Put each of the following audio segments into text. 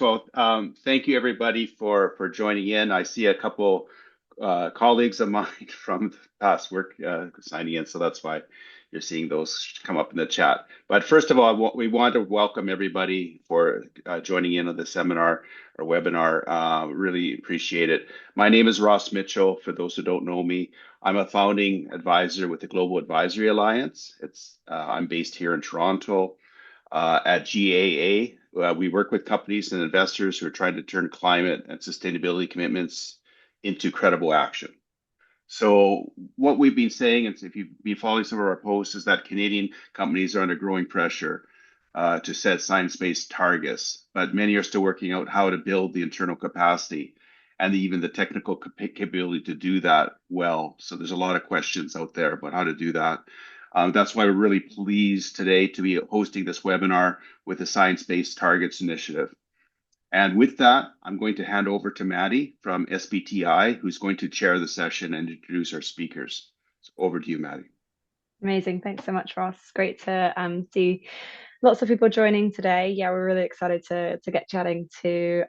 Well, thank you everybody for joining in. I see a couple colleagues of mine from past work signing in, so that's why you're seeing those come up in the chat. But first of all, we want to welcome everybody for joining in on the seminar or webinar. Really appreciate it. My name is Ross Mitchell. For those who don't know me, I'm a founding advisor with the Global Advisory Alliance. I'm based here in Toronto. At GAA, we work with companies and investors who are trying to turn climate and sustainability commitments into credible action. So what we've been saying, and if you've been following some of our posts, is that Canadian companies are under growing pressure to set science-based targets, but many are still working out how to build the internal capacity and even the technical capability to do that well. So there's a lot of questions out there about how to do that. That's why we're really pleased today to be hosting this webinar with the Science-Based Targets Initiative. And with that, I'm going to hand over to Maddie from SBTi, who's going to chair the session and introduce our speakers. So over to you, Maddie. Amazing. Thanks so much, Ross. Great to see lots of people joining today. Yeah, we're really excited to get chatting to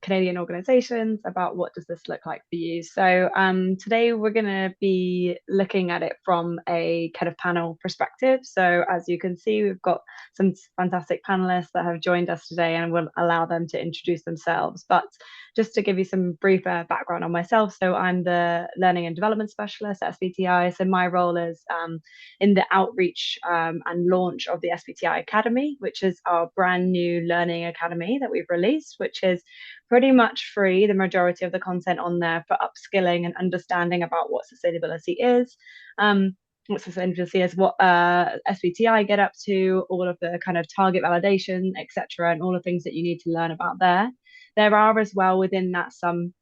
Canadian organizations about what does this look like for you. So today we're going to be looking at it from a kind of panel perspective. So as you can see, we've got some fantastic panelists that have joined us today, and we'll allow them to introduce themselves. But just to give you some brief background on myself, so I'm the Learning and Development Specialist at SBTi. So my role is in the outreach and launch of the SBTi Academy, which is our brand new learning academy that we've released, which is pretty much free. The majority of the content on there for upskilling and understanding about what sustainability is. What sustainability is, what SBTi get up to, all of the kind of target validation, etc., and all the things that you need to learn about there. There are as well within that some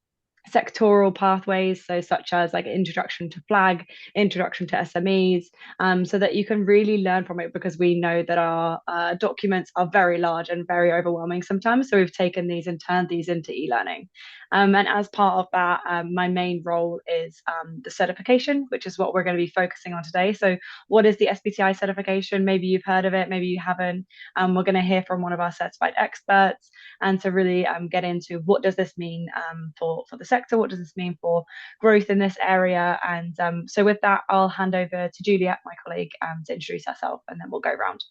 sectoral pathways, so such as like introduction to flag, introduction to SMEs, so that you can really learn from it, because we know that our documents are very large and very overwhelming sometimes. So we've taken these and turned these into e-learning. And as part of that, my main role is the certification, which is what we're going to be focusing on today. So what is the SBTi certification? Maybe you've heard of it, maybe you haven't. We're going to hear from one of our certified experts, and to really get into what does this mean for the sector, what does this mean for growth in this area. And so with that, I'll hand over to Juliette, my colleague, to introduce herself, and then we'll go round.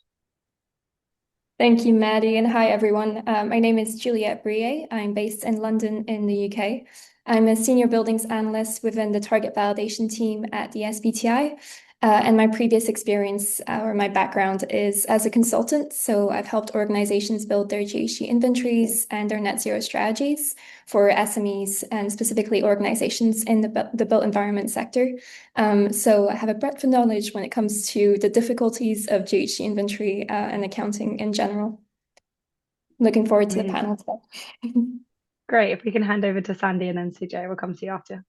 Thank you, Maddie, and hi, everyone. My name is Juliette Briey. I'm based in London in the UK. I'm a senior buildings analyst within the target validation team at the SBTi. And my previous experience or my background is as a consultant. So I've helped organizations build their GHG inventories and their net zero strategies for SMEs and specifically organizations in the built environment sector. So I have a breadth of knowledge when it comes to the difficulties of GHG inventory and accounting in general. Looking forward to the panel today. Great. If we can hand over to Sandy, and then Sujay will come to you after.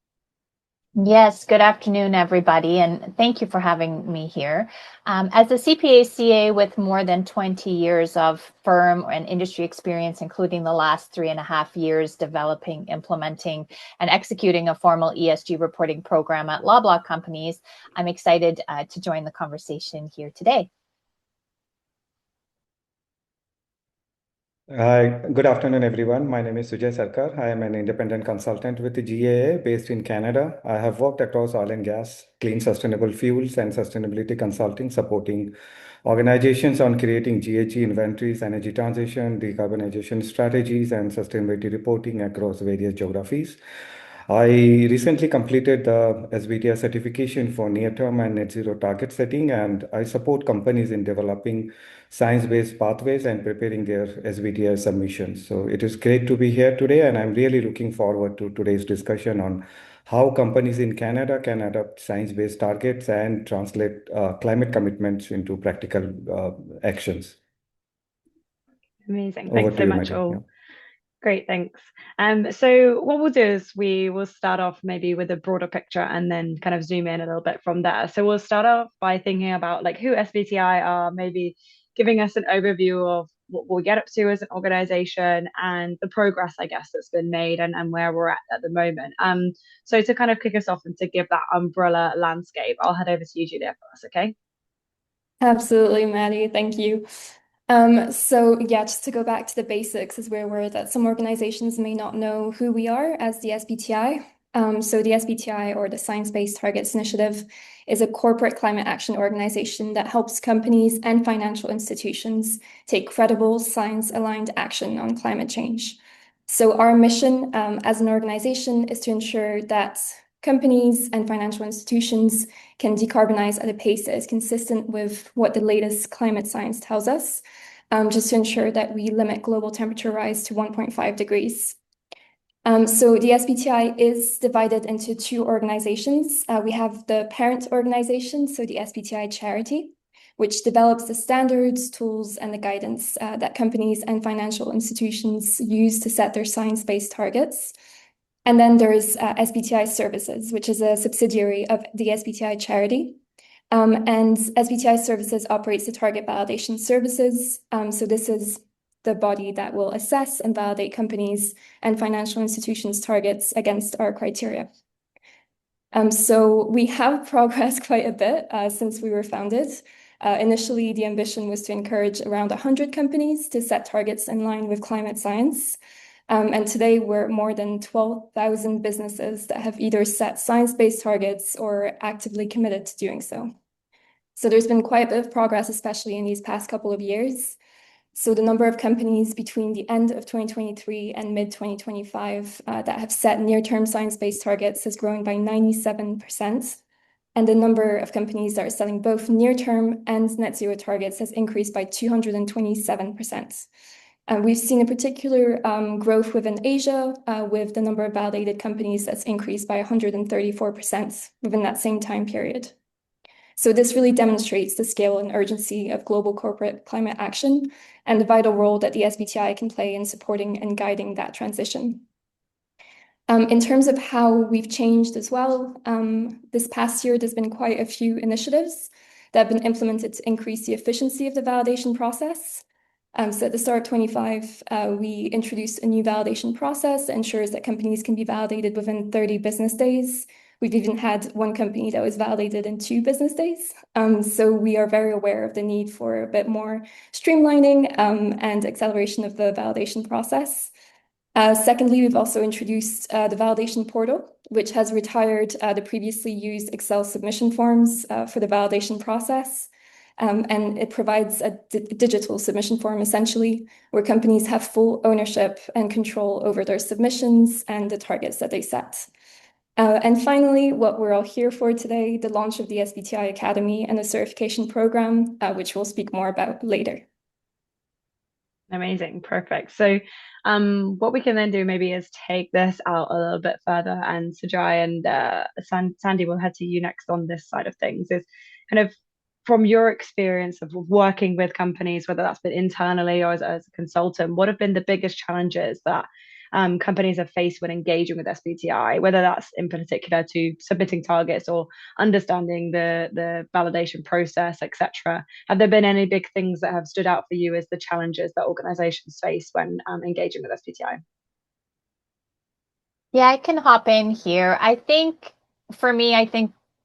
Yes, good afternoon, everybody, and thank you for having me here. As a CPA CA with more than 20 years of firm and industry experience, including the last 3.5 years developing, implementing, and executing a formal ESG reporting program at Loblaw Companies, I'm excited to join the conversation here today. Hi, good afternoon, everyone. My name is Sujay Sarkar. I am an independent consultant with the GAA based in Canada. I have worked across oil and gas, clean sustainable fuels, and sustainability consulting, supporting organizations on creating GHG inventories, energy transition, decarbonization strategies, and sustainability reporting across various geographies. I recently completed the SBTi certification for near-term and net zero target setting, and I support companies in developing science-based pathways and preparing their SBTi submissions. So it is great to be here today, and I'm really looking forward to today's discussion on how companies in Canada can adopt science-based targets and translate climate commitments into practical actions. Amazing. Thanks so much, all. Yeah. Great, thanks. So what we'll do is we will start off maybe with a broader picture and then kind of zoom in a little bit from there. So we'll start off by thinking about like who SBTi are, maybe giving us an overview of what we'll get up to as an organization and the progress, I guess, that's been made and where we're at the moment. So to kind of kick us off and to give that umbrella landscape, I'll head over to you, Julia, for us, okay? Absolutely, Maddie. Thank you. So yeah, just to go back to the basics, as we're aware that some organizations may not know who we are as the SBTi. So the SBTi, or the Science-Based Targets Initiative, is a corporate climate action organization that helps companies and financial institutions take credible, science-aligned action on climate change. So our mission as an organization is to ensure that companies and financial institutions can decarbonize at a pace that is consistent with what the latest climate science tells us, just to ensure that we limit global temperature rise to 1.5 degrees. So the SBTi is divided into two organizations. We have the parent organization, so the SBTi charity, which develops the standards, tools, and the guidance that companies and financial institutions use to set their science-based targets. And then there's SBTi Services, which is a subsidiary of the SBTi charity. And SBTi Services operates the target validation services. So this is the body that will assess and validate companies and financial institutions' targets against our criteria. So we have progressed quite a bit since we were founded. Initially, the ambition was to encourage around 100 companies to set targets in line with climate science. And today we're more than 12,000 businesses that have either set science-based targets or actively committed to doing so. So there's been quite a bit of progress, especially in these past couple of years. So the number of companies between the end of 2023 and mid-2025 that have set near-term science-based targets has grown by 97%. And the number of companies that are setting both near-term and net zero targets has increased by 227%. We've seen a particular growth within Asia, with the number of validated companies that's increased by 134% within that same time period. So this really demonstrates the scale and urgency of global corporate climate action and the vital role that the SBTi can play in supporting and guiding that transition. In terms of how we've changed as well, this past year, there's been quite a few initiatives that have been implemented to increase the efficiency of the validation process. So at the start of 25, we introduced a new validation process that ensures that companies can be validated within 30 business days. We've even had one company that was validated in 2 business days. So we are very aware of the need for a bit more streamlining and acceleration of the validation process. Secondly, we've also introduced the validation portal, which has retired the previously used Excel submission forms for the validation process. And it provides a digital submission form, essentially, where companies have full ownership and control over their submissions and the targets that they set. And finally, what we're all here for today, the launch of the SBTi Academy and the certification program, which we'll speak more about later. Amazing, perfect. So what we can then do maybe is take this out a little bit further, and Sujay and Sandy will head to you next on this side of things, is kind of from your experience of working with companies, whether that's been internally or as a consultant, what have been the biggest challenges that companies have faced when engaging with SBTi, whether that's in particular to submitting targets or understanding the validation process, etc. Have there been any big things that have stood out for you as the challenges that organizations face when engaging with SBTi? Yeah, I can hop in here. I think for me,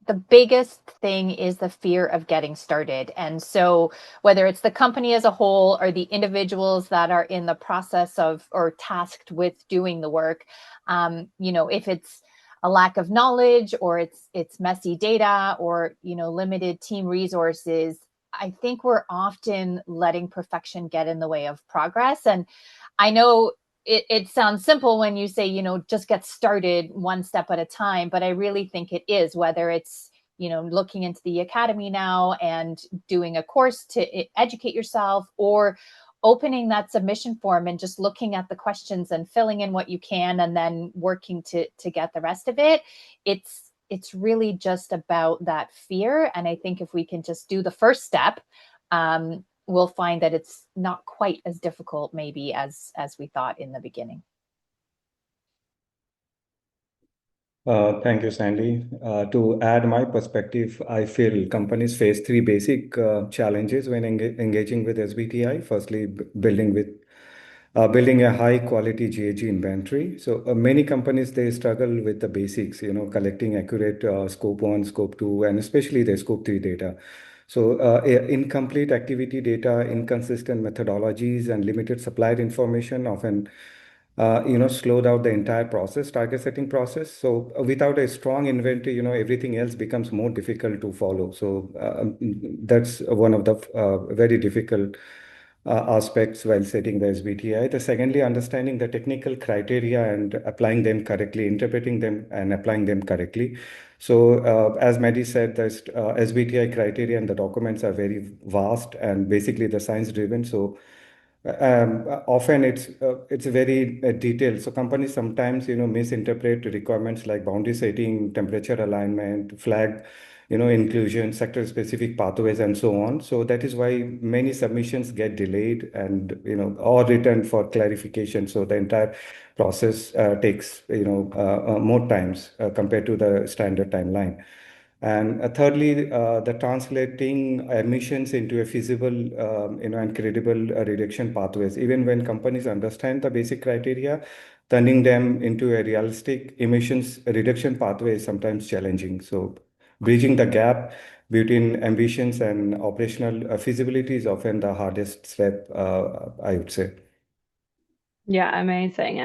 the biggest thing is the fear of getting started. And so whether it's the company as a whole or the individuals that are in the process of or tasked with doing the work, if it's a lack of knowledge or it's messy data or, limited team resources, I think we're often letting perfection get in the way of progress. And I know it sounds simple when you say, just get started one step at a time, but I really think it is, whether it's, looking into the academy now and doing a course to educate yourself, or opening that submission form and just looking at the questions and filling in what you can and then working to get the rest of it. It's really just about that fear. And I think if we can just do the first step, we'll find that it's not quite as difficult maybe as we thought in the beginning. Thank you, Sandy. To add my perspective, I feel companies face 3 basic challenges when engaging with SBTi. Firstly, building a high quality GHG inventory. So many companies, they struggle with the basics, collecting accurate scope 1, scope 2, and especially the scope 3 data. So incomplete activity data, inconsistent methodologies, and limited supplier information often slow down the entire process, target setting process. So without a strong inventory, everything else becomes more difficult to follow. So that's one of the very difficult aspects while setting the SBTi. The secondly, understanding the technical criteria and applying them correctly, interpreting them and applying them correctly. So as Maddie said, the SBTi criteria and the documents are very vast and basically the science driven. So often it's very detailed. So companies sometimes misinterpret requirements like boundary setting, temperature alignment, flag inclusion, sector specific pathways, and so on. So that is why many submissions get delayed and or returned for clarification. So the entire process takes more times compared to the standard timeline. And thirdly, the translating emissions into a feasible, and credible reduction pathways. Even when companies understand the basic criteria, turning them into a realistic emissions reduction pathway is sometimes challenging. So, bridging the gap between ambitions and operational feasibility is often the hardest step, I would say. Yeah, amazing.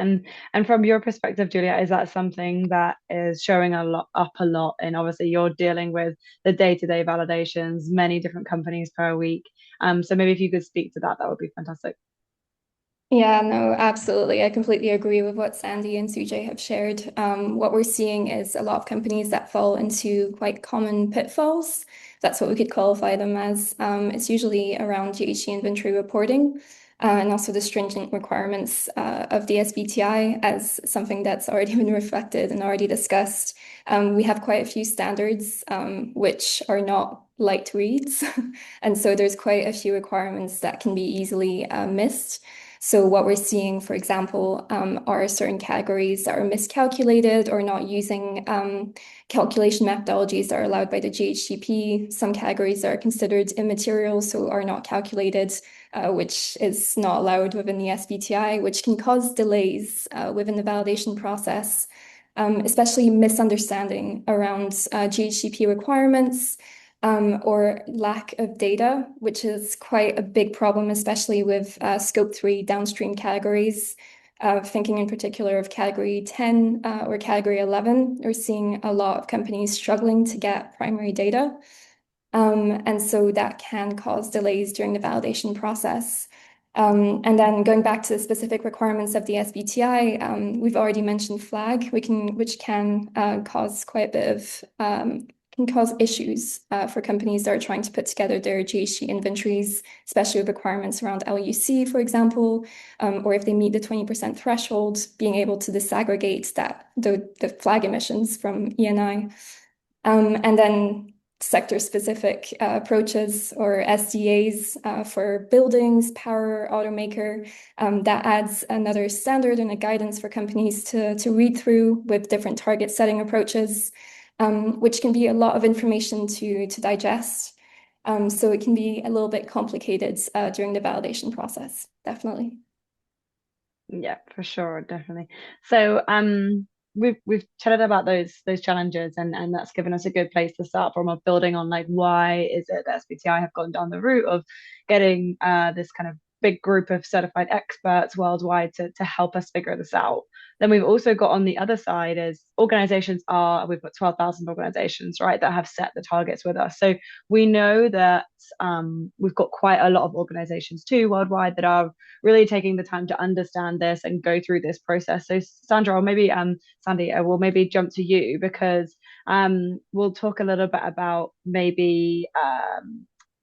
And from your perspective, Juliette, is that something that is showing a lot? And obviously you're dealing with the day-to-day validations, many different companies per week. So maybe if you could speak to that, that would be fantastic. Yeah, no, absolutely. I completely agree with what Sandy and Sujay have shared. What we're seeing is a lot of companies that fall into quite common pitfalls. That's what we could qualify them as. It's usually around GHG inventory reporting, and also the stringent requirements of the SBTi as something that's already been reflected and already discussed. We have quite a few standards which are not light reads. And so there's quite a few requirements that can be easily missed. So what we're seeing, for example, are certain categories that are miscalculated or not using calculation methodologies that are allowed by the GHGP. Some categories that are considered immaterial, so are not calculated, which is not allowed within the SBTi, which can cause delays within the validation process, especially misunderstanding around GHGP requirements. Or lack of data, which is quite a big problem, especially with scope 3 downstream categories. Thinking in particular of category 10 or category 11, we're seeing a lot of companies struggling to get primary data. And so that can cause delays during the validation process. And then going back to the specific requirements of the SBTi, we've already mentioned flag, which can cause quite a bit of can cause issues for companies that are trying to put together their GHG inventories, especially with requirements around LUC, for example, or if they meet the 20% threshold, being able to disaggregate the flag emissions from ENI. And then sector-specific approaches or SDAs for buildings, power, automaker. That adds another standard and a guidance for companies to read through with different target setting approaches. Which can be a lot of information to digest. So it can be a little bit complicated during the validation process, definitely. Yeah, for sure, definitely. So we've chatted about those challenges and that's given us a good place to start from, of building on like why is it that SBTi have gone down the route of getting this kind of big group of certified experts worldwide to help us figure this out. Then we've also got on the other side is we've got 12,000 organizations, right, that have set the targets with us. So we know that we've got quite a lot of organizations too worldwide that are really taking the time to understand this and go through this process. So Sandra, or maybe Sandy, will maybe jump to you because we'll talk a little bit about maybe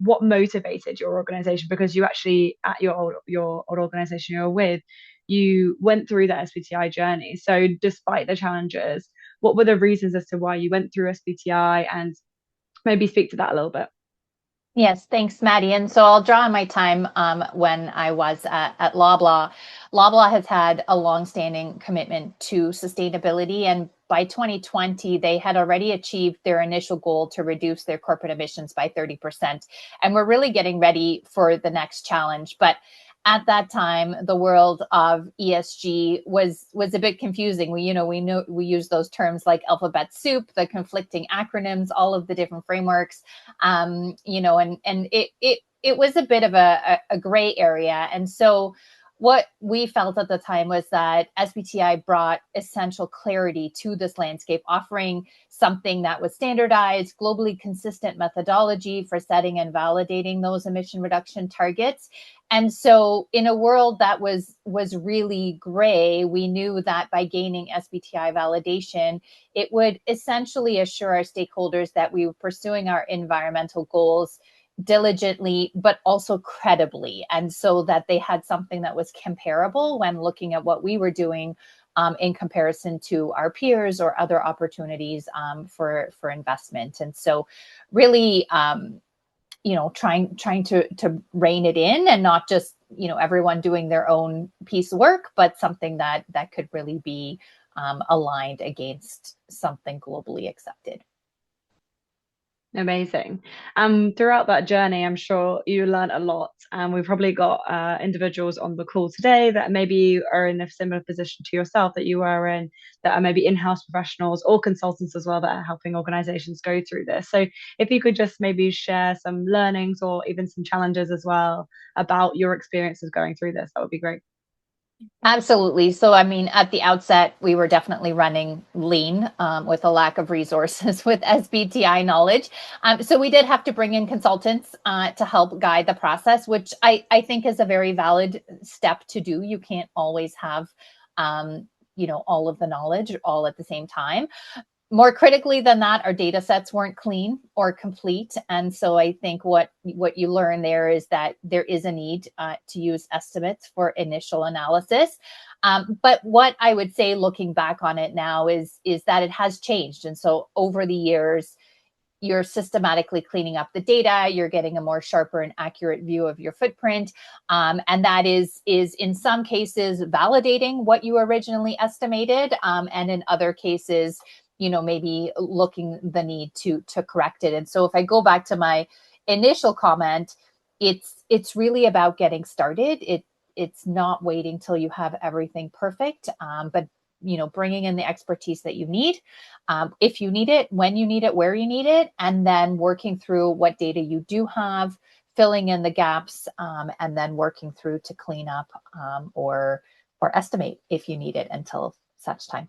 what motivated your organization, because you actually at your old organization you were with, you went through that SBTi journey. So despite the challenges, what were the reasons as to why you went through SBTi, and maybe speak to that a little bit? Yes, thanks, Maddie. And so I'll draw on my time when I was at Loblaw. Loblaw has had a longstanding commitment to sustainability, and by 2020, they had already achieved their initial goal to reduce their corporate emissions by 30%. And we're really getting ready for the next challenge. But at that time, the world of ESG was a bit confusing. We use those terms like alphabet soup, the conflicting acronyms, all of the different frameworks, and it was a bit of a gray area. And so what we felt at the time was that SBTi brought essential clarity to this landscape, offering something that was standardized, globally consistent methodology for setting and validating those emission reduction targets. And so in a world that was really gray, we knew that by gaining SBTi validation, it would essentially assure our stakeholders that we were pursuing our environmental goals diligently, but also credibly. And so that they had something that was comparable when looking at what we were doing in comparison to our peers or other opportunities for investment. And so really, trying to rein it in and not just, everyone doing their own piece of work, but something that could really be aligned against something globally accepted. Amazing. Throughout that journey, I'm sure you learned a lot. And we've probably got individuals on the call today that maybe are in a similar position to yourself that you are in, that are maybe in-house professionals or consultants as well that are helping organizations go through this. So if you could just maybe share some learnings or even some challenges as well about your experiences going through this, that would be great. Absolutely. So, I mean, at the outset, we were definitely running lean with a lack of resources with SBTi knowledge. So we did have to bring in consultants to help guide the process, which I think is a very valid step to do. You can't always have, all of the knowledge all at the same time. More critically than that, our data sets weren't clean or complete. And so I think what you learn there is that there is a need to use estimates for initial analysis. But what I would say looking back on it now is that it has changed. And so over the years, you're systematically cleaning up the data, you're getting a more sharper and accurate view of your footprint. And that is in some cases validating what you originally estimated. And in other cases, maybe looking the need to correct it. And so if I go back to my initial comment, it's really about getting started. It's not waiting till you have everything perfect, but bringing in the expertise that you need, if you need it, when you need it, where you need it, and then working through what data you do have, filling in the gaps, and then working through to clean up or estimate if you need it until such time.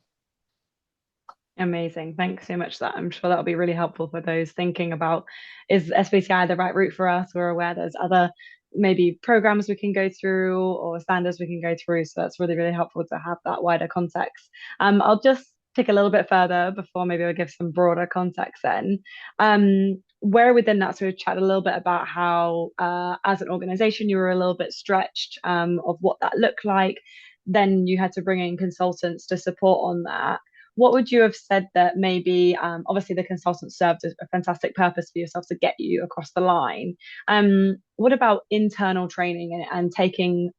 Amazing. Thanks so much for that. I'm sure that'll be really helpful for those thinking about, is SBTi the right route for us? We're aware there's other maybe programs we can go through or standards we can go through. So that's really, really helpful to have that wider context. I'll just take a little bit further before maybe I'll give some broader context then. Where within that, so we've chatted a little bit about how as an organization you were a little bit stretched of what that looked like. Then you had to bring in consultants to support on that. What would you have said that maybe, obviously the consultant served a fantastic purpose for yourself to get you across the line. What about internal training and taking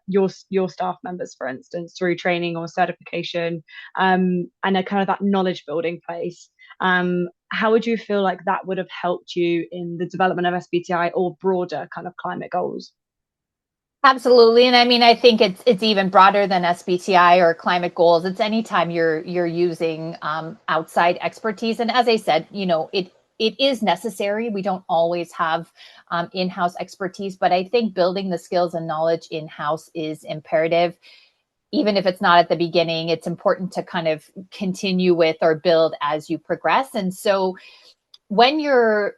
your staff members, for instance, through training or certification, and a kind of that knowledge building place? How would you feel like that would have helped you in the development of SBTi or broader kind of climate goals? Absolutely. And I mean, I think it's even broader than SBTi or climate goals. It's anytime you're using outside expertise. And as I said, it is necessary. We don't always have in-house expertise, but I think building the skills and knowledge in-house is imperative. Even if it's not at the beginning, it's important to kind of continue with or build as you progress. And so when you're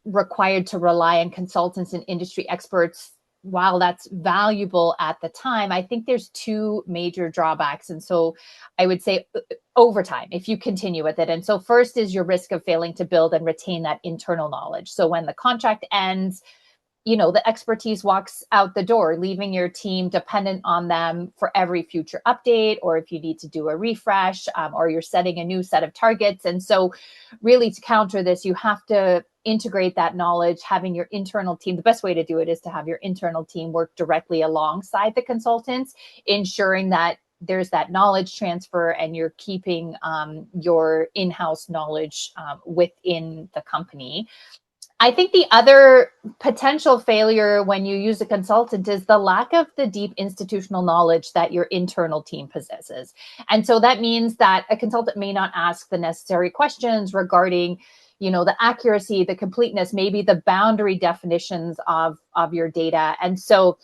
required to rely on consultants and industry experts, while that's valuable at the time, I think there's two major drawbacks. And so I would say over time, if you continue with it. And so first is your risk of failing to build and retain that internal knowledge. So when the contract ends, the expertise walks out the door, leaving your team dependent on them for every future update, or if you need to do a refresh, or you're setting a new set of targets. And so really to counter this, you have to integrate that knowledge, having your internal team. The best way to do it is to have your internal team work directly alongside the consultants, ensuring that there's that knowledge transfer and you're keeping your in-house knowledge within the company. I think the other potential failure when you use a consultant is the lack of the deep institutional knowledge that your internal team possesses. And so that means that a consultant may not ask the necessary questions regarding, the accuracy, the completeness, maybe the boundary definitions of your data. And so,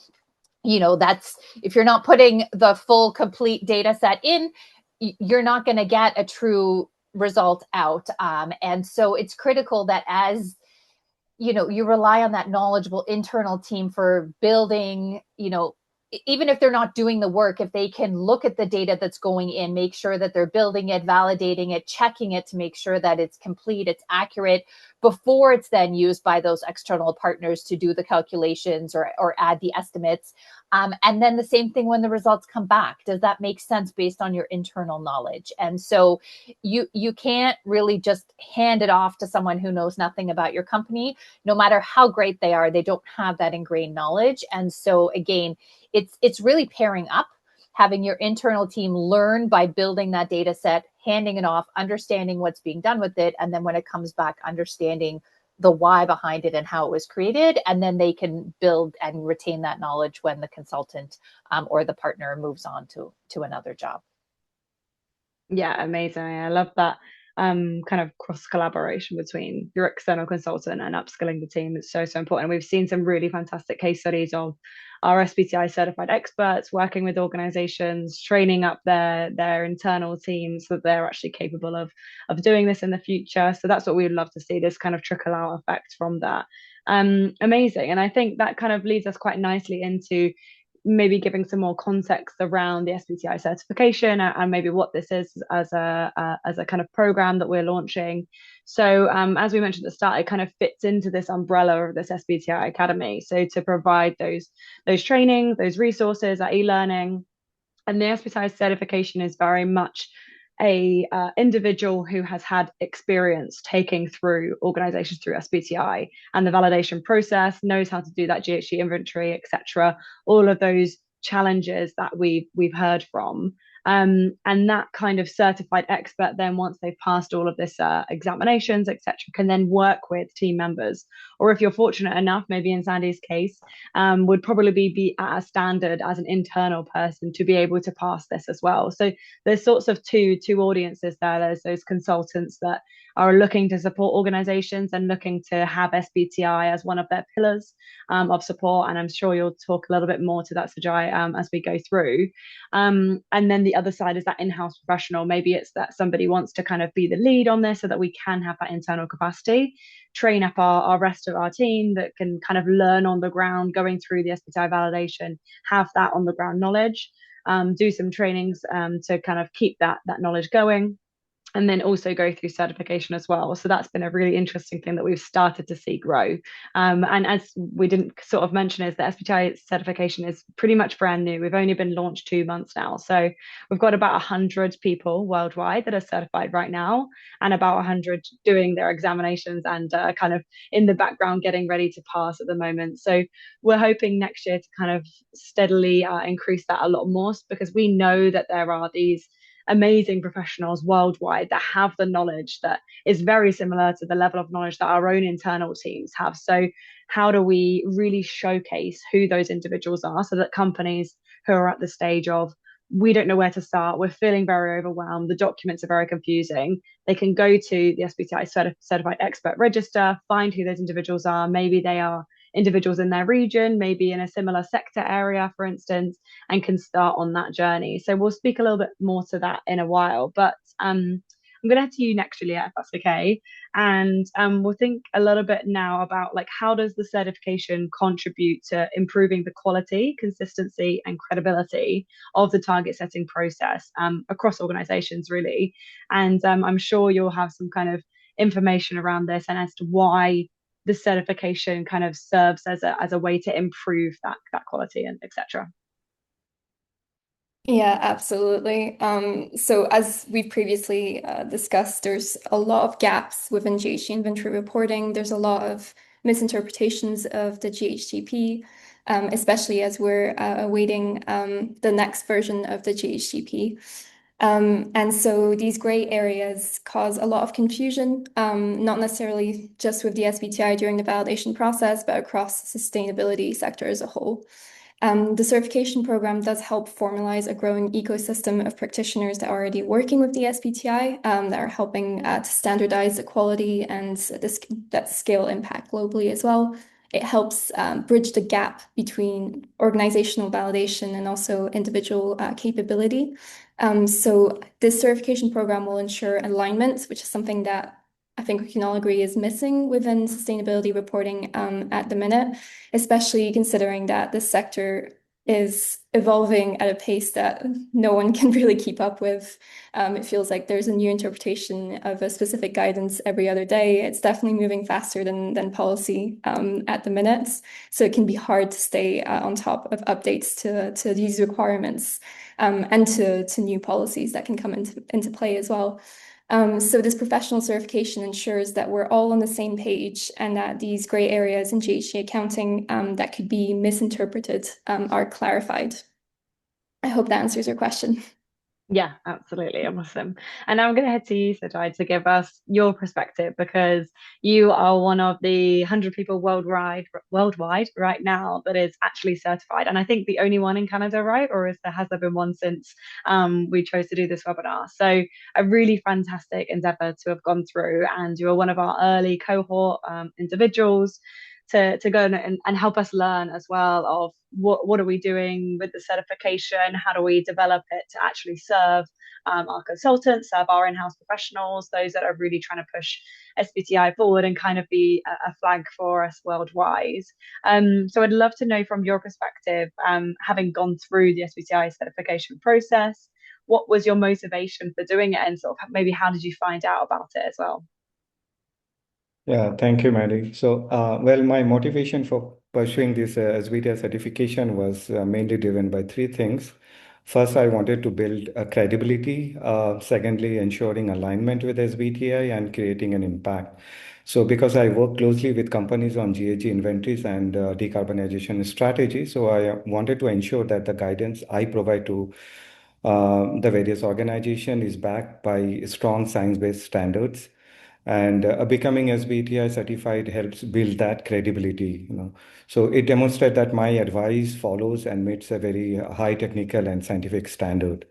that's, if you're not putting the full complete data set in, you're not going to get a true result out. And so it's critical that as you rely on that knowledgeable internal team for building, even if they're not doing the work, if they can look at the data that's going in, make sure that they're building it, validating it, checking it to make sure that it's complete, it's accurate, before it's then used by those external partners to do the calculations or add the estimates. And then the same thing when the results come back. Does that make sense based on your internal knowledge? And so you can't really just hand it off to someone who knows nothing about your company. No matter how great they are, they don't have that ingrained knowledge. And so again, it's really pairing up, having your internal team learn by building that data set, handing it off, understanding what's being done with it, and then when it comes back, understanding the why behind it and how it was created, and then they can build and retain that knowledge when the consultant or the partner moves on to another job. Yeah, amazing. I love that kind of cross collaboration between your external consultant and upskilling the team. It's so important. We've seen some really fantastic case studies of our SBTi certified experts working with organizations, training up their internal teams so that they're actually capable of doing this in the future. So that's what we would love to see, this kind of trickle out effect from that. Amazing. And I think that kind of leads us quite nicely into maybe giving some more context around the SBTi certification and maybe what this is as a kind of program that we're launching. So as we mentioned at the start, it kind of fits into this umbrella of this SBTi Academy. So to provide those training, those resources, that e-learning, and the SBTi certification is very much a individual who has had experience taking through organizations through SBTi and the validation process, knows how to do that GHG inventory, etc. All of those challenges that we've heard from. And that kind of certified expert then, once they've passed all of this examinations, etc., can then work with team members. Or if you're fortunate enough, maybe in Sandy's case, would probably be at a standard as an internal person to be able to pass this as well. So there's sorts of two audiences there. There's those consultants that are looking to support organizations and looking to have SBTi as one of their pillars of support. And I'm sure you'll talk a little bit more to that, Sujay, as we go through. And then the other side is that in-house professional. Maybe it's that somebody wants to kind of be the lead on this so that we can have that internal capacity, train up our rest of our team that can kind of learn on the ground, going through the SBTi validation, have that on the ground knowledge, do some trainings to kind of keep that knowledge going, and then also go through certification as well. So that's been a really interesting thing that we've started to see grow. And as we didn't sort of mention, is the SBTi certification is pretty much brand new. We've only been launched 2 months now. So we've got about 100 people worldwide that are certified right now, and about 100 doing their examinations and kind of in the background getting ready to pass at the moment. So we're hoping next year to kind of steadily increase that a lot more, because we know that there are these amazing professionals worldwide that have the knowledge that is very similar to the level of knowledge that our own internal teams have. So how do we really showcase who those individuals are so that companies who are at the stage of, we don't know where to start, we're feeling very overwhelmed, the documents are very confusing, they can go to the SBTi certified expert register, find who those individuals are. Maybe they are individuals in their region, maybe in a similar sector area, for instance, and can start on that journey. So we'll speak a little bit more to that in a while, but I'm going to head to you next, Juliette, if that's okay. And we'll think a little bit now about, like, how does the certification contribute to improving the quality, consistency, and credibility of the target setting process across organizations, really. And I'm sure you'll have some kind of information around this and as to why the certification kind of serves as a way to improve that quality and etc. Yeah, absolutely. So as we've previously discussed, there's a lot of gaps within GHG inventory reporting. There's a lot of misinterpretations of the GHGP, especially as we're awaiting the next version of the GHGP. And so these gray areas cause a lot of confusion, not necessarily just with the SBTi during the validation process, but across the sustainability sector as a whole. The certification program does help formalize a growing ecosystem of practitioners that are already working with the SBTi, that are helping to standardize the quality and that scale impact globally as well. It helps bridge the gap between organizational validation and also individual capability. So this certification program will ensure alignment, which is something that I think we can all agree is missing within sustainability reporting at the minute, especially considering that this sector is evolving at a pace that no one can really keep up with. It feels like there's a new interpretation of a specific guidance every other day. It's definitely moving faster than policy at the minute. So it can be hard to stay on top of updates to these requirements and to new policies that can come into play as well. So this professional certification ensures that we're all on the same page and that these gray areas in GHG accounting that could be misinterpreted are clarified. I hope that answers your question. Yeah, absolutely. Awesome. And now I'm going to head to you, Sujay, to give us your perspective because you are one of the 100 people worldwide right now that is actually certified. And I think the only one in Canada, right? Or has there been one since we chose to do this webinar? So a really fantastic endeavor to have gone through. And you are one of our early cohort individuals to go and help us learn as well of what are we doing with the certification, how do we develop it to actually serve our consultants, serve our in-house professionals, those that are really trying to push SBTi forward and kind of be a flag for us worldwide. So I'd love to know from your perspective, having gone through the SBTi certification process, what was your motivation for doing it and sort of maybe how did you find out about it as well? Yeah, thank you, Maddie. So, well, my motivation for pursuing this SBTi certification was mainly driven by three things. First, I wanted to build a credibility. Secondly, ensuring alignment with SBTi and creating an impact. So, because I work closely with companies on GHG inventories and decarbonization strategy, so I wanted to ensure that the guidance I provide to the various organization is backed by strong science-based standards and becoming SBTi certified helps build that credibility, So it demonstrates that my advice follows and meets a very high technical and scientific standard.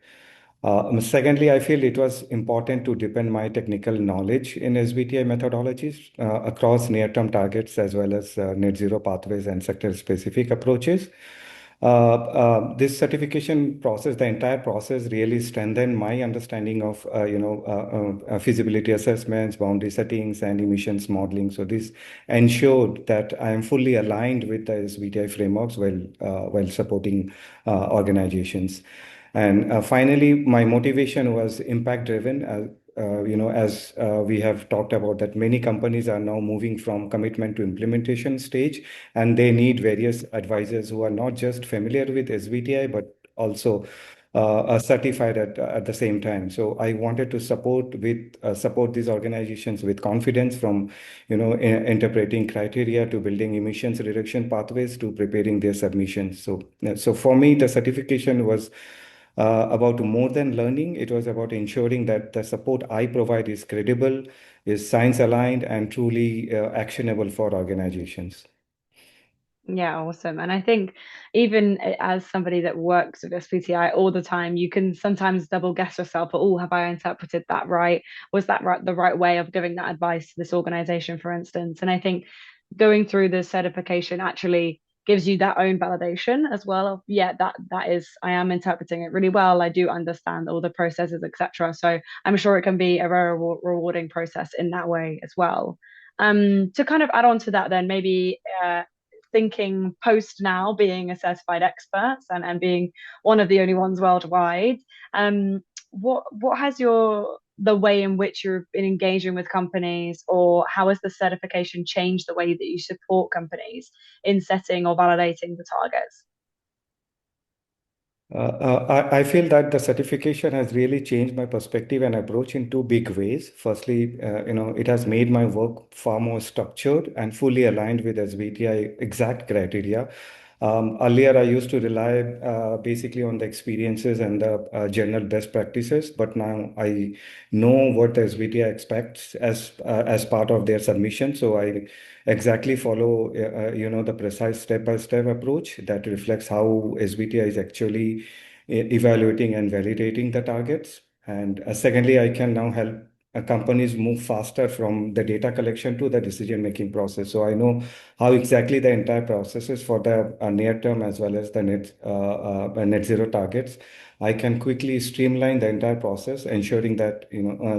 Secondly, I feel it was important to deepen my technical knowledge in SBTi methodologies across near-term targets as well as net zero pathways and sector-specific approaches. This certification process, the entire process really strengthened my understanding of, feasibility assessments, boundary settings, and emissions modeling. So this ensured that I am fully aligned with the SBTi frameworks while supporting organizations. And finally, my motivation was impact driven. As we have talked about that many companies are now moving from commitment to implementation stage, and they need various advisors who are not just familiar with SBTi, but also are certified at the same time. So I wanted to support these organizations with confidence from, interpreting criteria to building emissions reduction pathways to preparing their submissions. So for me, the certification was about more than learning. It was about ensuring that the support I provide is credible, is science aligned, and truly actionable for organizations. Yeah, awesome. And I think even as somebody that works with SBTi all the time, you can sometimes double guess yourself, oh, have I interpreted that right? Was that the right way of giving that advice to this organization, for instance? And I think going through the certification actually gives you that own validation as well of, yeah, that is, I am interpreting it really well. I do understand all the processes, etc. So I'm sure it can be a very rewarding process in that way as well. To kind of add on to that, then maybe thinking post now being a certified expert and being one of the only ones worldwide, what has the way in which you've been engaging with companies, or how has the certification changed the way that you support companies in setting or validating the targets? I feel that the certification has really changed my perspective and approach in two big ways. Firstly, it has made my work far more structured and fully aligned with SBTi exact criteria. Earlier, I used to rely basically on the experiences and the general best practices, but now I know what the SBTi expects as part of their submission. So I exactly follow the precise step-by-step approach that reflects how SBTi is actually evaluating and validating the targets. And secondly, I can now help companies move faster from the data collection to the decision-making process. So I know how exactly the entire process is for the near term as well as the net zero targets. I can quickly streamline the entire process, ensuring that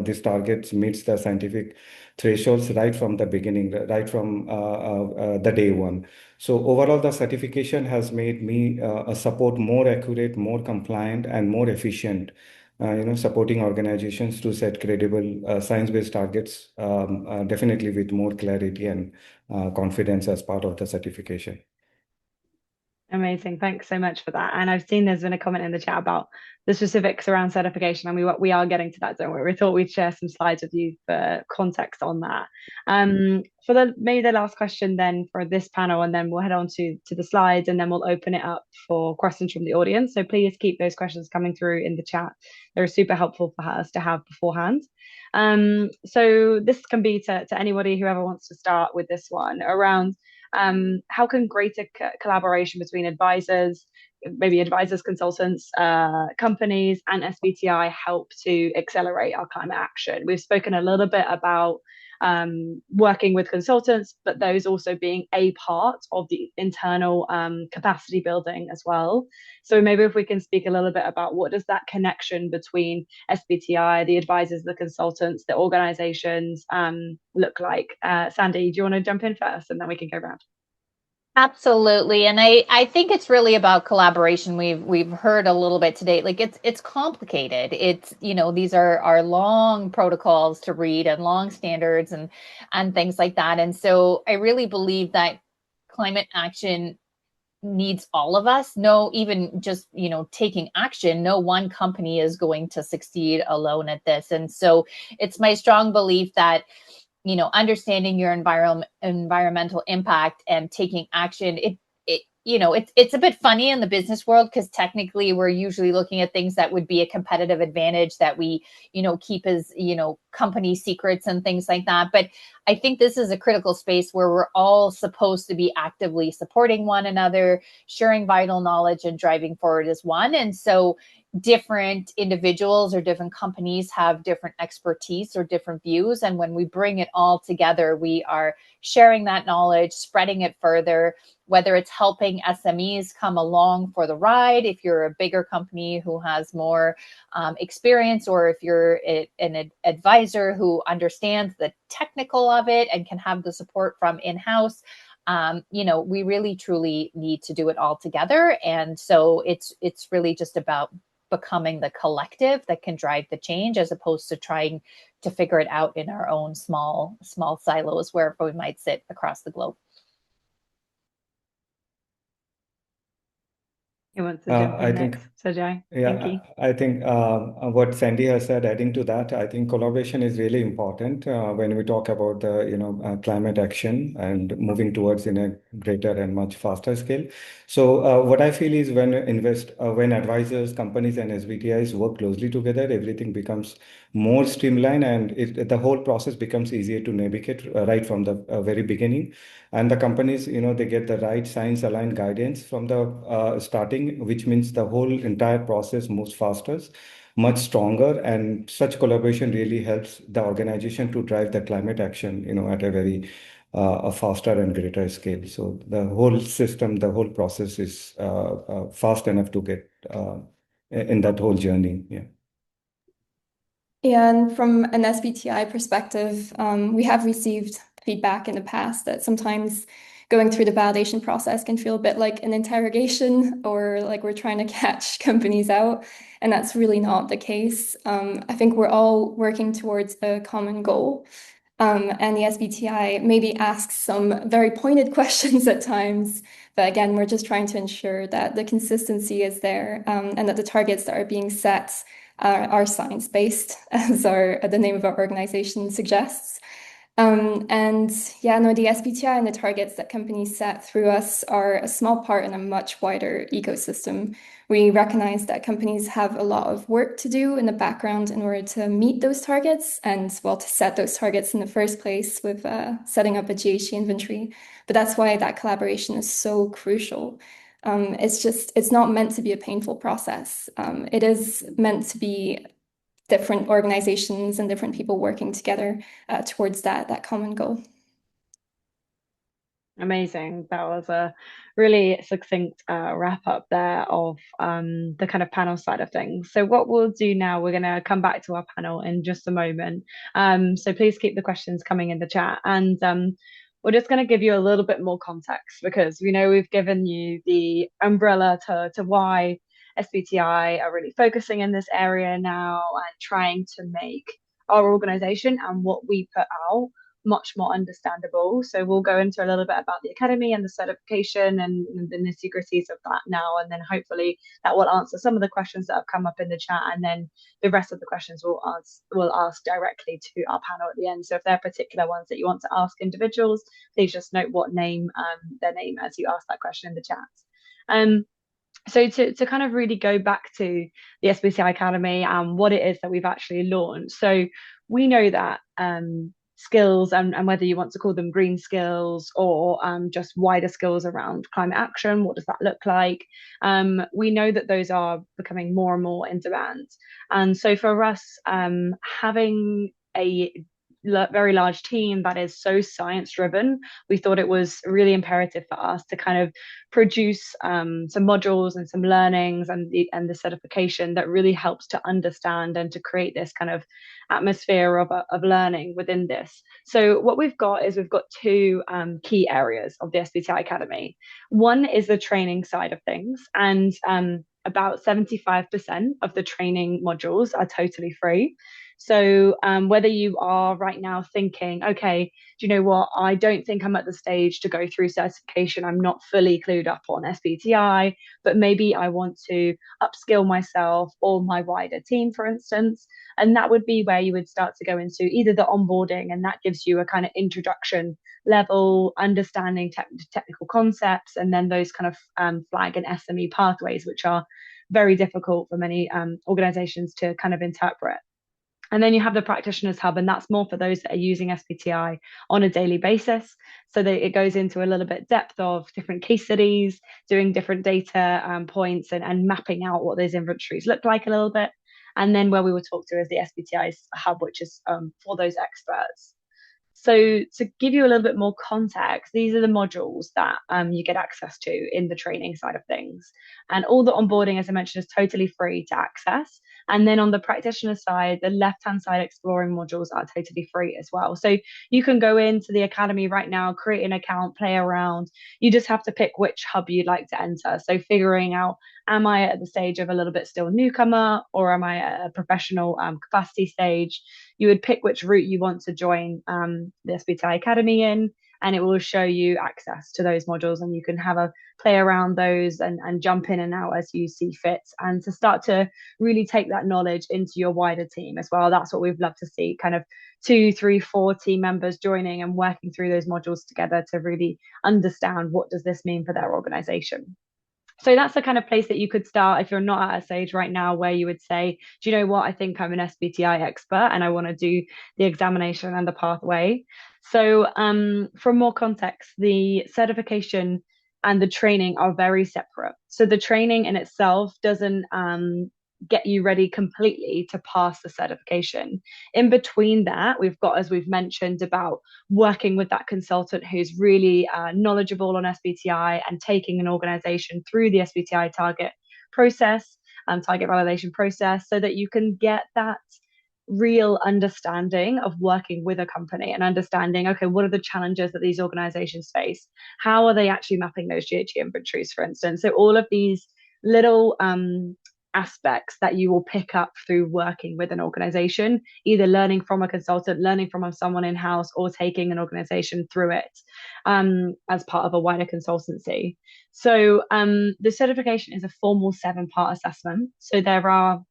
these targets meets the scientific thresholds right from the beginning, right from the day one. So overall, the certification has made me support more accurate, more compliant, and more efficient. Supporting organizations to set credible science-based targets, definitely with more clarity and confidence as part of the certification. Amazing. Thanks so much for that. And I've seen there's been a comment in the chat about the specifics around certification, and we are getting to that, don't we? We thought we'd share some slides with you for context on that. For maybe the last question then for this panel, and then we'll head on to the slides, and then we'll open it up for questions from the audience. So please keep those questions coming through in the chat. They're super helpful for us to have beforehand. So this can be to anybody, whoever wants to start with this one around how can greater collaboration between advisors, maybe advisors, consultants, companies, and SBTi help to accelerate our climate action? We've spoken a little bit about working with consultants, but those also being a part of the internal capacity building as well. So maybe if we can speak a little bit about what does that connection between SBTi, the advisors, the consultants, the organizations look like? Sandy, do you want to jump in first, and then we can go around? Absolutely. And I think it's really about collaboration. We've heard a little bit today, like it's complicated. It's, these are long protocols to read and long standards and things like that. And so I really believe that climate action needs all of us. No, even just, taking action, no one company is going to succeed alone at this. And so it's my strong belief that understanding your environmental impact and taking action, it's a bit funny in the business world because technically we're usually looking at things that would be a competitive advantage that we, keep as, company secrets and things like that. But I think this is a critical space where we're all supposed to be actively supporting one another, sharing vital knowledge and driving forward as one. And so different individuals or different companies have different expertise or different views. And when we bring it all together, we are sharing that knowledge, spreading it further, whether it's helping SMEs come along for the ride, if you're a bigger company who has more experience, or if you're an advisor who understands the technical of it and can have the support from in-house. We really truly need to do it all together. And so it's really just about becoming the collective that can drive the change, as opposed to trying to figure it out in our own small silos wherever we might sit across the globe. Who wants to jump in next? Sujay, yeah, thank you. I think what Sandy has said, adding to that, I think collaboration is really important when we talk about the climate action and moving towards in a greater and much faster scale. So what I feel is when advisors, companies, and SBTIs work closely together, everything becomes more streamlined, and the whole process becomes easier to navigate right from the very beginning. And the companies, they get the right science-aligned guidance from the starting, which means the whole entire process moves faster, much stronger, and such collaboration really helps the organization to drive the climate action, at a very a faster and greater scale. So the whole system, the whole process is fast enough to get in that whole journey. Yeah. Yeah, and from an SBTi perspective, we have received feedback in the past that sometimes going through the validation process can feel a bit like an interrogation, or like we're trying to catch companies out. And that's really not the case. I think we're all working towards a common goal. And the SBTi maybe asks some very pointed questions at times. But again, we're just trying to ensure that the consistency is there, and that the targets that are being set are science-based, as the name of our organization suggests. And yeah, no, the SBTi and the targets that companies set through us are a small part in a much wider ecosystem. We recognize that companies have a lot of work to do in the background in order to meet those targets and, well, to set those targets in the first place with setting up a GHG inventory. But that's why that collaboration is so crucial. It's not meant to be a painful process. It is meant to be different organizations and different people working together towards that common goal. Amazing. That was a really succinct wrap up there of the kind of panel side of things. So what we'll do now, we're going to come back to our panel in just a moment. So please keep the questions coming in the chat. And we're just going to give you a little bit more context because we know we've given you the umbrella to why SBTi are really focusing in this area now and trying to make our organization and what we put out much more understandable. So we'll go into a little bit about the academy and the certification and the nitty-gritties of that now, and then hopefully that will answer some of the questions that have come up in the chat, and then the rest of the questions we'll ask directly to our panel at the end. So if there are particular ones that you want to ask individuals, please just note what name their name as you ask that question in the chat. So to kind of really go back to the SBTi Academy and what it is that we've actually launched. So we know that skills and whether you want to call them green skills or just wider skills around climate action, what does that look like? We know that those are becoming more and more in demand. And so for us, having a very large team that is so science driven, we thought it was really imperative for us to kind of produce some modules and some learnings and the certification that really helps to understand and to create this kind of atmosphere of learning within this. So what we've got two key areas of the SBTi Academy. One is the training side of things, and about 75% of the training modules are totally free. So whether you are right now thinking, okay, do you know what? I don't think I'm at the stage to go through certification. I'm not fully clued up on SBTi, but maybe I want to upskill myself or my wider team, for instance. And that would be where you would start to go into either the onboarding, and that gives you a kind of introduction level, understanding technical concepts, and then those kind of flag and SME pathways, which are very difficult for many organizations to kind of interpret. And then you have the practitioners hub, and that's more for those that are using SBTi on a daily basis. So that it goes into a little bit depth of different case studies, doing different data points and mapping out what those inventories look like a little bit. And then where we will talk to is the SBTi hub, which is for those experts. So to give you a little bit more context, these are the modules that you get access to in the training side of things. And all the onboarding, as I mentioned, is totally free to access. And then on the practitioner side, the left-hand side exploring modules are totally free as well. So you can go into the academy right now, create an account, play around. You just have to pick which hub you'd like to enter. So figuring out, am I at the stage of a little bit still newcomer, or am I at a professional capacity stage? You would pick which route you want to join the SBTi Academy in, and it will show you access to those modules, and you can have a play around those and jump in and out as you see fit, and to start to really take that knowledge into your wider team as well. That's what we'd love to see, kind of 2, 3, 4 team members joining and working through those modules together to really understand what does this mean for their organization. So that's the kind of place that you could start if you're not at a stage right now where you would say, do you know what, I think I'm an SBTi expert and I want to do the examination and the pathway. So for more context, the certification and the training are very separate. So the training in itself doesn't get you ready completely to pass the certification. In between that, we've got, as we've mentioned, about working with that consultant who's really knowledgeable on SBTi and taking an organization through the SBTi target process and target validation process, so that you can get that real understanding of working with a company and understanding, okay, what are the challenges that these organizations face? How are they actually mapping those GHG inventories, for instance? So all of these little aspects that you will pick up through working with an organization, either learning from a consultant, learning from someone in-house, or taking an organization through it as part of a wider consultancy. So the certification is a formal 7-part assessment. So there are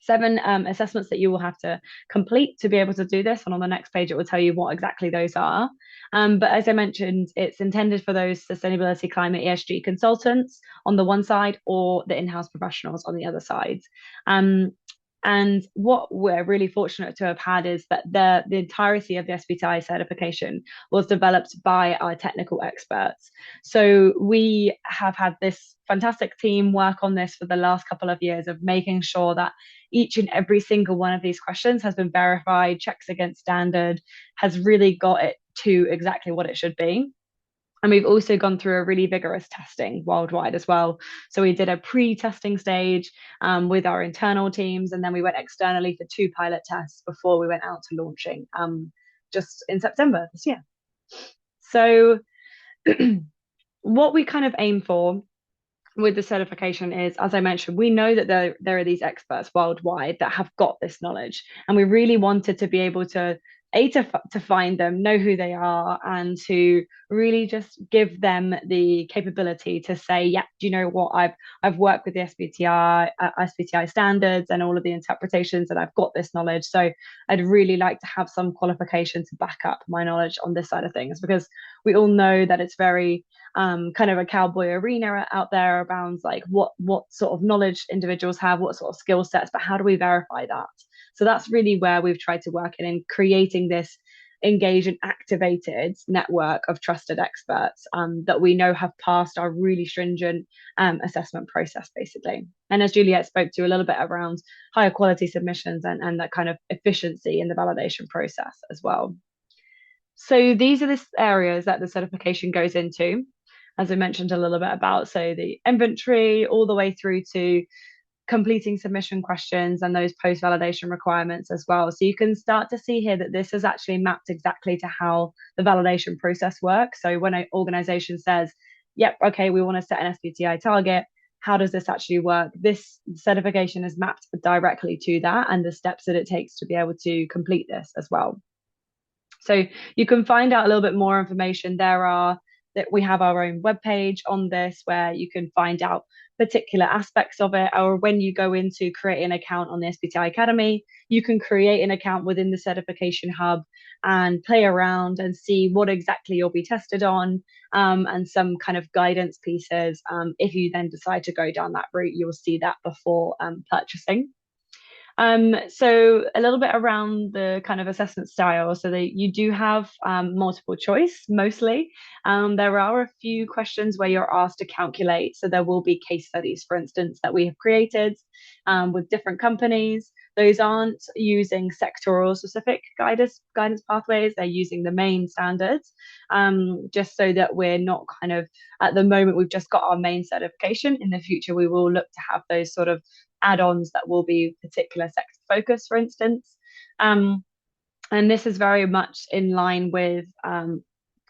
7 assessments that you will have to complete to be able to do this. And on the next page, it will tell you what exactly those are. But as I mentioned, it's intended for those sustainability, climate, ESG consultants on the one side, or the in-house professionals on the other side. And what we're really fortunate to have had is that the entirety of the SBTi certification was developed by our technical experts. So we have had this fantastic team work on this for the last couple of years of making sure that each and every single one of these questions has been verified, checks against standard, has really got it to exactly what it should be. And we've also gone through a really vigorous testing worldwide as well. So we did a pre-testing stage with our internal teams, and then we went externally for 2 pilot tests before we went out to launching just in September this year. So what we kind of aim for with the certification is, as I mentioned, we know that there are these experts worldwide that have got this knowledge, and we really wanted to be able to find them, know who they are, and to really just give them the capability to say, yeah, do you know what, I've worked with the SBTi standards and all of the interpretations, and I've got this knowledge. So I'd really like to have some qualification to back up my knowledge on this side of things, because we all know that it's very kind of a cowboy arena out there around like what sort of knowledge individuals have, what sort of skill sets, but how do we verify that? So that's really where we've tried to work in creating this engaged and activated network of trusted experts that we know have passed our really stringent assessment process, basically. And as Juliette spoke to a little bit around higher quality submissions and that kind of efficiency in the validation process as well. So these are the areas that the certification goes into, as I mentioned a little bit about. So the inventory all the way through to completing submission questions and those post-validation requirements as well. So you can start to see here that this is actually mapped exactly to how the validation process works. So when an organization says, yep, okay, we want to set an SBTi target, how does this actually work? This certification is mapped directly to that and the steps that it takes to be able to complete this as well. So you can find out a little bit more information. We have our own webpage on this where you can find out particular aspects of it, or when you go in to create an account on the SBTi Academy, you can create an account within the certification hub and play around and see what exactly you'll be tested on, and some kind of guidance pieces. If you then decide to go down that route, you'll see that before purchasing. So a little bit around the kind of assessment style. So you do have multiple choice mostly. There are a few questions where you're asked to calculate. So there will be case studies, for instance, that we have created with different companies. Those aren't using sectoral specific guidance pathways. They're using the main standards, just so that we're not kind of, at the moment, we've just got our main certification. In the future, we will look to have those sort of add-ons that will be particular sector focus, for instance. And this is very much in line with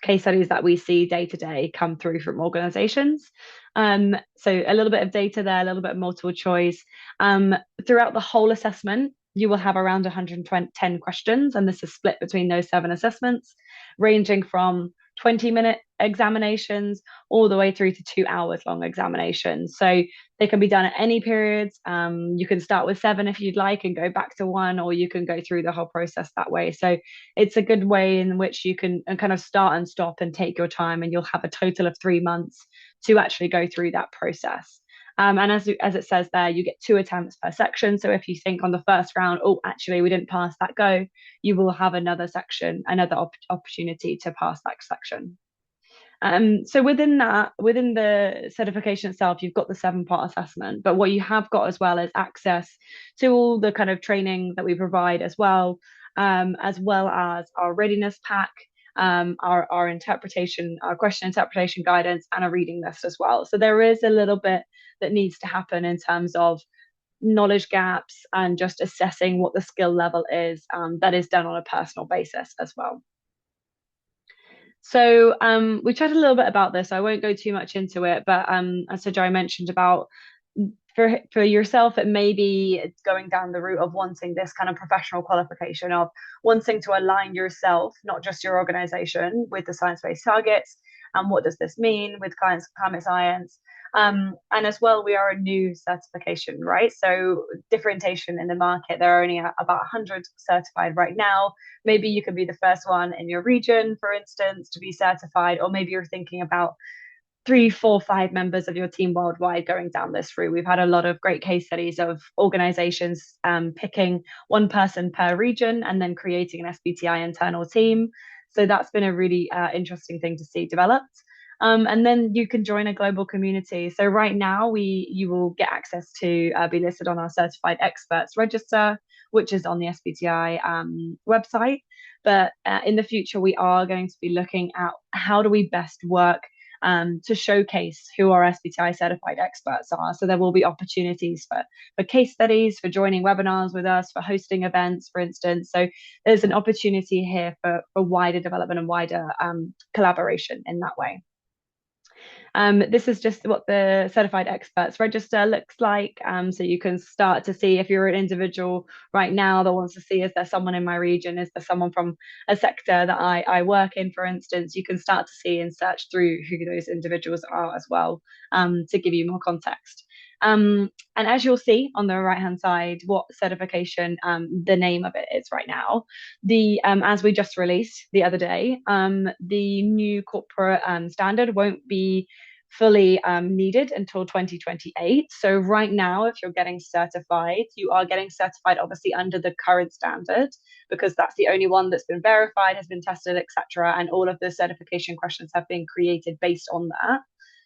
case studies that we see day to day come through from organizations. So a little bit of data there, a little bit of multiple choice. Throughout the whole assessment, you will have around 110 questions, and this is split between those 7 assessments, ranging from 20-minute examinations all the way through to 2 hours long examinations. So they can be done at any periods. You can start with 7 if you'd like and go back to 1, or you can go through the whole process that way. So it's a good way in which you can kind of start and stop and take your time, and you'll have a total of 3 months to actually go through that process. And as it says there, you get 2 attempts per section. So if you think on the first round, oh, actually, we didn't pass that go, you will have another section, another opportunity to pass that section. So within the certification itself, you've got the 7-part assessment, but what you have got as well is access to all the kind of training that we provide as well as our readiness pack, our interpretation, our question interpretation guidance, and a reading list as well. So there is a little bit that needs to happen in terms of knowledge gaps and just assessing what the skill level is, that is done on a personal basis as well. So we chatted a little bit about this. I won't go too much into it, but as Sujay mentioned about, for yourself, it may be going down the route of wanting this kind of professional qualification, of wanting to align yourself, not just your organization, with the science-based targets. And what does this mean with climate science? And as well, we are a new certification, right? So differentiation in the market, there are only about 100 certified right now. Maybe you could be the first one in your region, for instance, to be certified, or maybe you're thinking about 3, 4, 5 members of your team worldwide going down this route. We've had a lot of great case studies of organizations picking one person per region and then creating an SBTi internal team. So that's been a really interesting thing to see developed. And then you can join a global community. So right now, you will get access to be listed on our certified experts register, which is on the SBTi website. But in the future, we are going to be looking at how do we best work to showcase who our SBTi certified experts are. So there will be opportunities for case studies, for joining webinars with us, for hosting events, for instance. So there's an opportunity here for wider development and wider collaboration in that way. This is just what the certified experts register looks like. So you can start to see if you're an individual right now that wants to see, is there someone in my region? Is there someone from a sector that I work in, for instance? You can start to see and search through who those individuals are as well, to give you more context. And as you'll see on the right-hand side, what certification the name of it is right now. As we just released the other day, the new corporate standard won't be fully needed until 2028. So right now, if you're getting certified, you are getting certified obviously under the current standard, because that's the only one that's been verified, has been tested, etc. And all of the certification questions have been created based on that.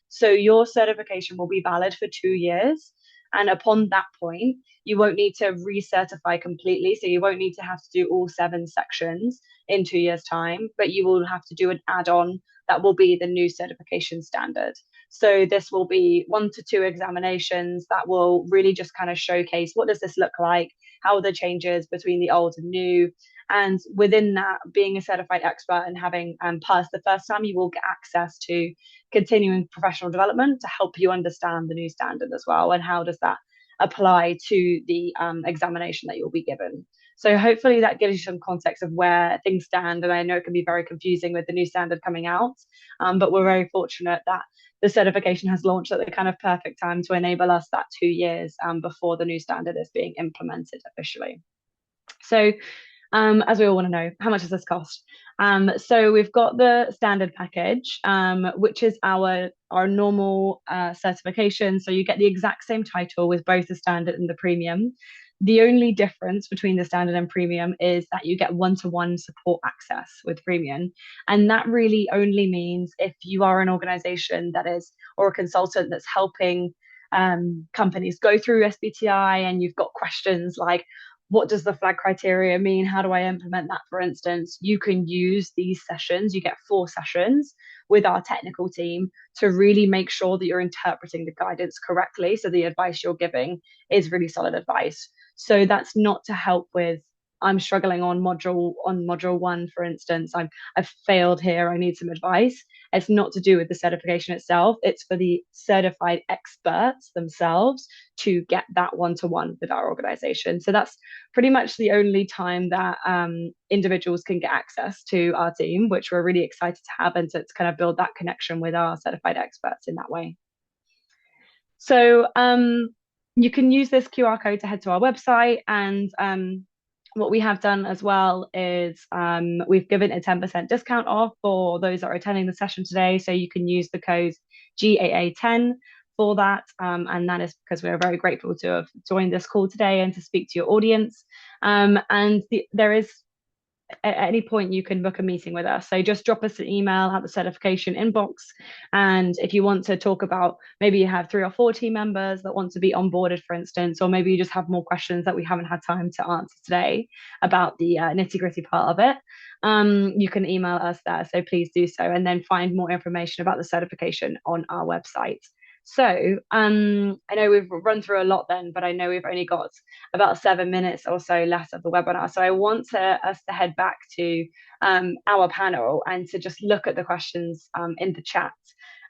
So your certification will be valid for 2 years. And upon that point, you won't need to recertify completely. So you won't need to have to do all 7 sections in 2 years' time, but you will have to do an add-on that will be the new certification standard. So this will be 1 to 2 examinations that will really just kind of showcase what does this look like, how are the changes between the old and new. And within that, being a certified expert and having passed the first time, you will get access to continuing professional development to help you understand the new standard as well, and how does that apply to the examination that you'll be given. So hopefully that gives you some context of where things stand. And I know it can be very confusing with the new standard coming out, but we're very fortunate that the certification has launched at the kind of perfect time to enable us that 2 years before the new standard is being implemented officially. So as we all want to know, how much does this cost? So we've got the standard package, which is our normal certification. So you get the exact same title with both the standard and the premium. The only difference between the standard and premium is that you get one-to-one support access with premium. And that really only means if you are an organization that is, or a consultant that's helping companies go through SBTi, and you've got questions like, what does the flag criteria mean? How do I implement that, for instance? You can use these sessions. You get 4 sessions with our technical team to really make sure that you're interpreting the guidance correctly. So the advice you're giving is really solid advice. So that's not to help with, I'm struggling on module 1, for instance. I've failed here. I need some advice. It's not to do with the certification itself. It's for the certified experts themselves to get that one-to-one with our organization. So that's pretty much the only time that individuals can get access to our team, which we're really excited to have, and to kind of build that connection with our certified experts in that way. So you can use this QR code to head to our website, and what we have done as well is we've given a 10% discount off for those that are attending the session today. So you can use the code GAA10 for that. And that is because we're very grateful to have joined this call today and to speak to your audience. There is, at any point, you can book a meeting with us. So just drop us an email at the certification inbox. And if you want to talk about, maybe you have 3 or 4 team members that want to be onboarded, for instance, or maybe you just have more questions that we haven't had time to answer today about the nitty-gritty part of it, you can email us there. So please do so, and then find more information about the certification on our website. So I know we've run through a lot then, but I know we've only got about 7 minutes or so left of the webinar. So I want us to head back to our panel and to just look at the questions in the chat.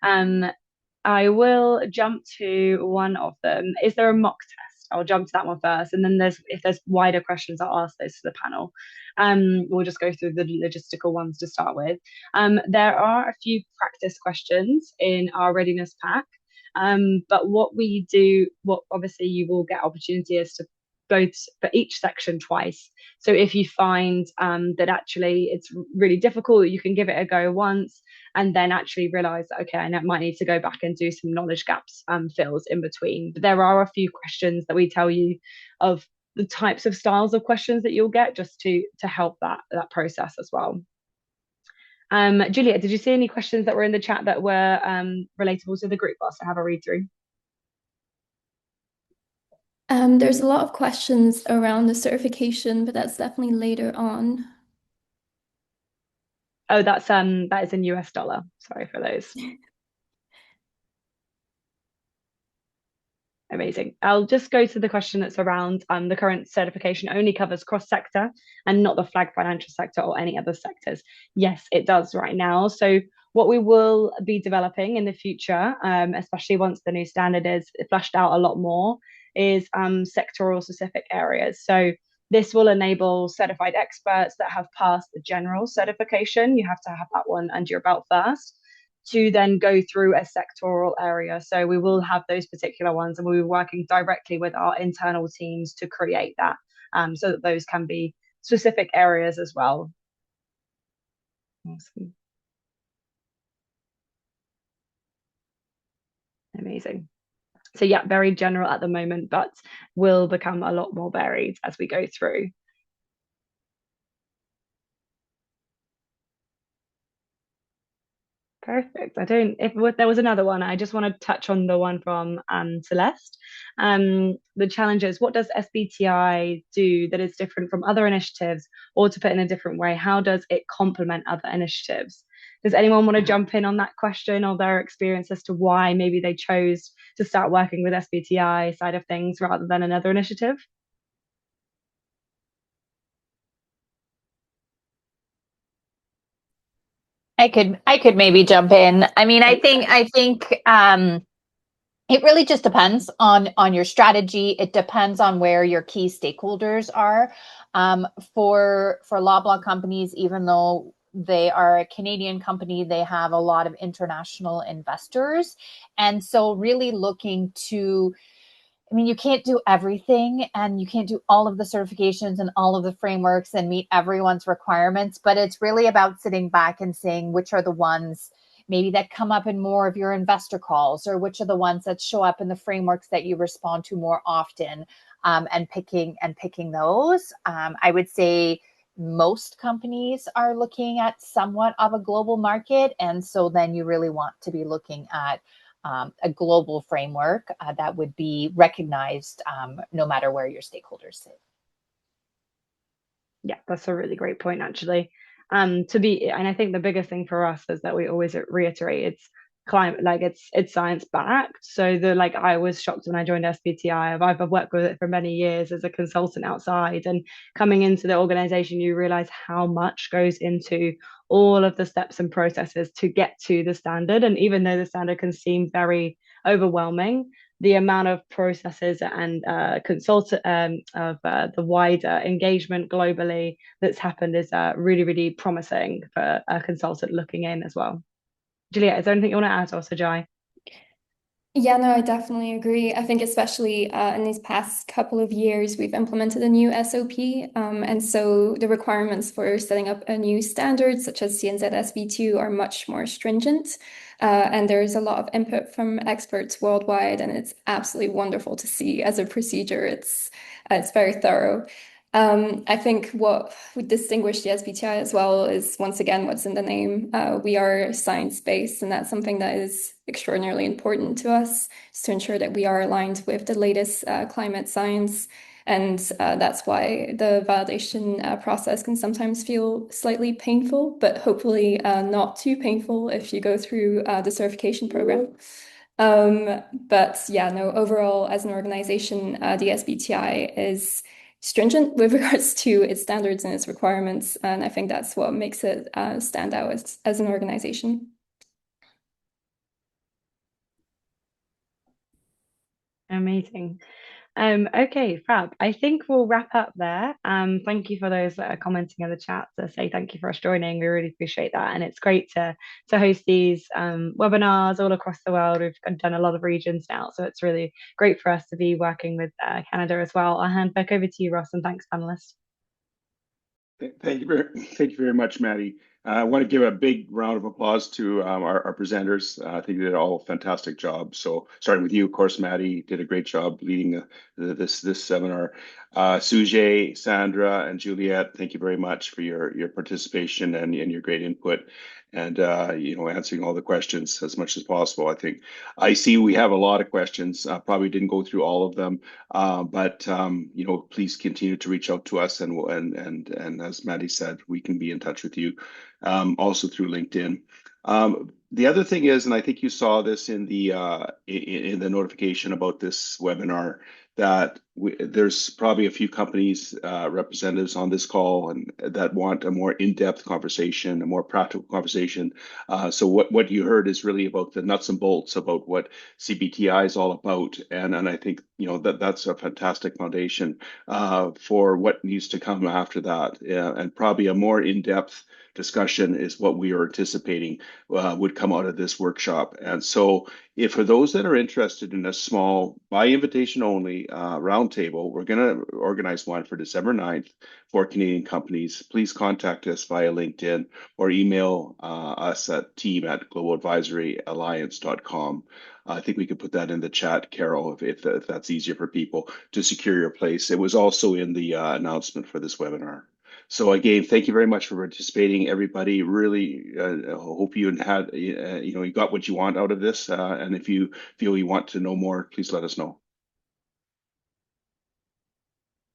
I will jump to one of them. Is there a mock test? I'll jump to that one first, and then if there's wider questions, I'll ask those to the panel. We'll just go through the logistical ones to start with. There are a few practice questions in our readiness pack. But what obviously you will get opportunity is to go for each section twice. So if you find that actually it's really difficult, you can give it a go once and then actually realize that, okay, I might need to go back and do some knowledge gaps fills in between. But there are a few questions that we tell you of the types of styles of questions that you'll get, just to help that process as well. Juliette, did you see any questions that were in the chat that were relatable to the group whilst I have a read through? There's a lot of questions around the certification, but that's definitely later on. Oh, that is in US dollar. Sorry for those. Amazing. I'll just go to the question that's around the current certification only covers cross-sector and not the flag financial sector or any other sectors. Yes, it does right now. So what we will be developing in the future, especially once the new standard is fleshed out a lot more, is sectoral specific areas. So this will enable certified experts that have passed the general certification. You have to have that one under your belt first, to then go through a sectoral area. So we will have those particular ones, and we'll be working directly with our internal teams to create that, so that those can be specific areas as well. Awesome. Amazing. So yeah, very general at the moment, but will become a lot more varied as we go through. Perfect. If there was another one, I just want to touch on the one from Celeste. The challenge is, what does SBTi do that is different from other initiatives, or to put in a different way, how does it complement other initiatives? Does anyone want to jump in on that question, or their experience as to why maybe they chose to start working with SBTi side of things rather than another initiative? I could maybe jump in. I mean, I think it really just depends on your strategy. It depends on where your key stakeholders are. For Loblaw Companies, even though they are a Canadian company, they have a lot of international investors, and so really looking to, I mean, you can't do everything and you can't do all of the certifications and all of the frameworks and meet everyone's requirements, but it's really about sitting back and saying which are the ones maybe that come up in more of your investor calls, or which are the ones that show up in the frameworks that you respond to more often, and picking those. I would say most companies are looking at somewhat of a global market, and so then you really want to be looking at a global framework that would be recognized no matter where your stakeholders sit. Yeah, that's a really great point, actually. And I think the biggest thing for us is that we always reiterate it's climate, like it's science backed. So I was shocked when I joined SBTi. I've worked with it for many years as a consultant outside, and coming into the organization, you realize how much goes into all of the steps and processes to get to the standard. And even though the standard can seem very overwhelming, the amount of processes and of the wider engagement globally that's happened is really, really promising for a consultant looking in as well. Juliette, is there anything you want to add, or Sujay? Yeah, no, I definitely agree. I think especially in these past couple of years, we've implemented a new SOP. And so the requirements for setting up a new standard, such as CNZ SB2, are much more stringent. And there's a lot of input from experts worldwide, and it's absolutely wonderful to see as a procedure. It's very thorough. I think what would distinguish the SBTi as well is, once again, what's in the name. We are science-based, and that's something that is extraordinarily important to us, is to ensure that we are aligned with the latest climate science. And that's why the validation process can sometimes feel slightly painful, but hopefully not too painful if you go through the certification program. But yeah, no, overall, as an organization, the SBTi is stringent with regards to its standards and its requirements. And I think that's what makes it stand out as an organization. Amazing. Okay, fab. I think we'll wrap up there. Thank you for those that are commenting in the chat to say thank you for us joining. We really appreciate that. And it's great to host these webinars all across the world. We've done a lot of regions now, so it's really great for us to be working with Canada as well. I'll hand back over to you, Ross, and thanks, panelists. Thank you very much, Maddie. I want to give a big round of applause to our presenters. I think they did all a fantastic job. So starting with you, of course, Maddie did a great job leading this seminar. Sujay, Sandra, and Juliette, thank you very much for your participation and your great input, and answering all the questions as much as possible. I see we have a lot of questions. Probably didn't go through all of them, but please continue to reach out to us, and as Maddie said, we can be in touch with you, also through LinkedIn. The other thing is, and I think you saw this in the notification about this webinar, that there's probably a few companies representatives on this call and that want a more in-depth conversation, a more practical conversation. So what you heard is really about the nuts and bolts about what CBTI is all about, and I think that's a fantastic foundation for what needs to come after that, and probably a more in-depth discussion is what we are anticipating would come out of this workshop. And so if for those that are interested in a small, by invitation only, roundtable, we're going to organize one for December 9th for Canadian companies. Please contact us via LinkedIn or email us at team@globaladvisoryalliance.com. I think we could put that in the chat, Carol, if that's easier for people to secure your place. It was also in the announcement for this webinar. So again, thank you very much for participating, everybody. Really hope you had, you got what you want out of this. And if you feel you want to know more, please let us know.